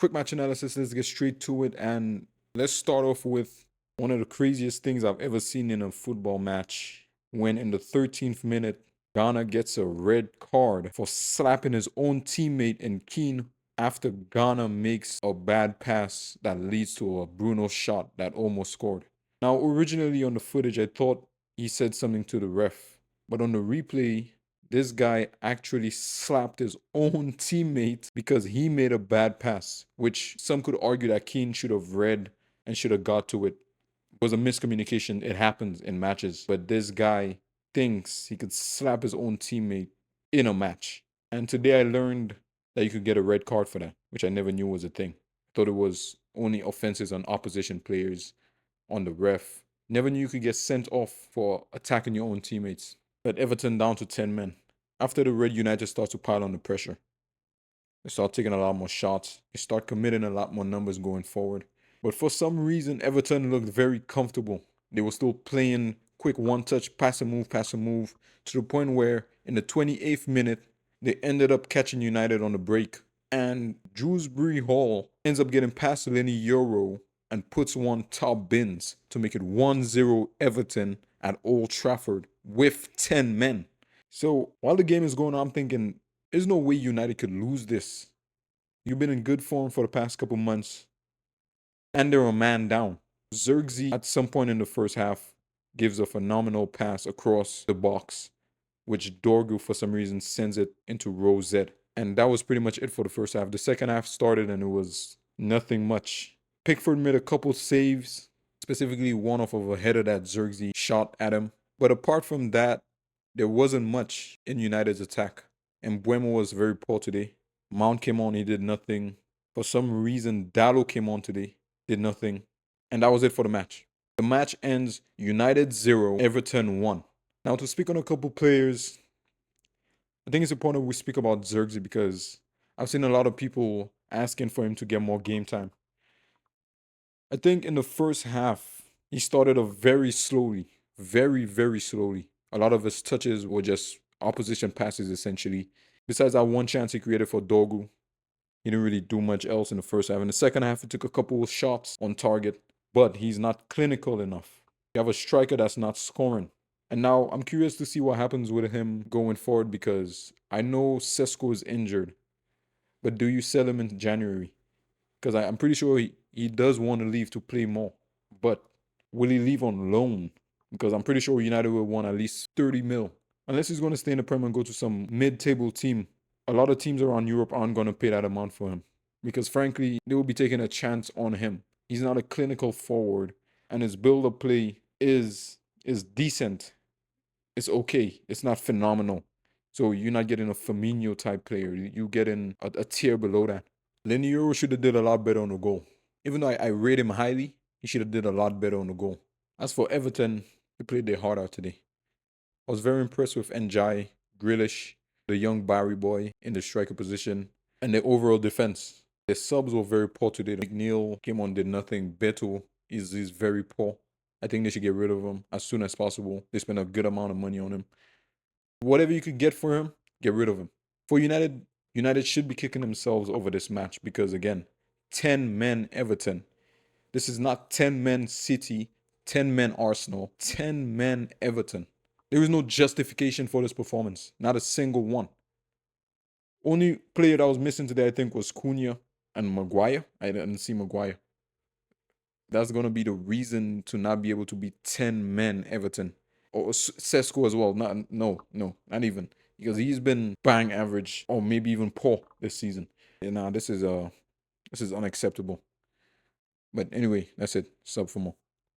quick match analysis. Let's get straight to it. And let's start off with one of the craziest things I've ever seen in a football match. When in the 13th minute, Ghana gets a red card for slapping his own teammate in Keane after Ghana makes a bad pass that leads to a Bruno shot that almost scored. Now, originally on the footage, I thought he said something to the ref, but on the replay, this guy actually slapped his own teammate because he made a bad pass, which some could argue that Keane should have read and should have got to it. It was a miscommunication. It happens in matches, but this guy thinks he could slap his own teammate in a match. And today I learned that you could get a red card for that, which I never knew was a thing. I thought it was only offenses on opposition players, on the ref. Never knew you could get sent off for attacking your own teammates. But Everton down to 10 men. After the red, United start to pile on the pressure. They start taking a lot more shots. They start committing a lot more numbers going forward. But for some reason, Everton looked very comfortable. They were still playing quick one-touch, pass and move, to the point where in the 28th minute, they ended up catching United on the break. And Dewsbury Hall ends up getting past Lenny Euro and puts one top bins to make it 1-0 Everton at Old Trafford with 10 men. So while the game is going on, I'm thinking, there's no way United could lose this. You've been in good form for the past couple months, and they're a man down. Zirkzee, at some point in the first half, gives a phenomenal pass across the box, which Dorgu, for some reason, sends it into row Z. And that was pretty much it for the first half. The second half started, and it was nothing much. Pickford made a couple saves, specifically one off of a header that Zirkzee shot at him. But apart from that, there wasn't much in United's attack. And Buemo was very poor today. Mount came on, he did nothing. For some reason, Dallo came on today, did nothing. And that was it for the match. The match ends United 0, Everton 1. Now, to speak on a couple players, I think it's important we speak about Zirkzee because I've seen a lot of people asking for him to get more game time. I think in the first half, he started off very slowly, very slowly. A lot of his touches were just opposition passes, essentially. Besides that one chance he created for Dogu, he didn't really do much else in the first half. In the second half, he took a couple of shots on target, but he's not clinical enough. You have a striker that's not scoring. And now I'm curious to see what happens with him going forward because I know Sesko is injured, but do you sell him in January? Because I'm pretty sure he does want to leave to play more. But will he leave on loan? Because I'm pretty sure United will want at least 30 mil. Unless he's going to stay in the Premier and go to some mid-table team. A lot of teams around Europe aren't going to pay that amount for him. Because frankly, they will be taking a chance on him. He's not a clinical forward. And his build-up play is decent. It's okay. It's not phenomenal. So you're not getting a Firmino type player. You're getting a tier below that. Lenny Euro should have did a lot better on the goal. Even though I rate him highly, he should have did a lot better on the goal. As for Everton, they played their heart out today. I was very impressed with Njai, Grealish, the young Barry boy in the striker position, and their overall defense. Their subs were very poor today. McNeil came on, did nothing. Beto is very poor. I think they should get rid of him as soon as possible. They spent a good amount of money on him. Whatever you could get for him, get rid of him. For United, United should be kicking themselves over this match because, again, 10 men Everton. This is not 10 men City, 10 men Arsenal, 10 men Everton. There is no justification for this performance. Not a single one. Only player that was missing today, I think, was Cunha and Maguire. I didn't see Maguire. That's going to be the reason to not be able to be 10 men Everton. Or Sesko as well. No, not even. Because he's been bang average or maybe even poor this season. And now this is unacceptable. But anyway, that's it. Sub for more.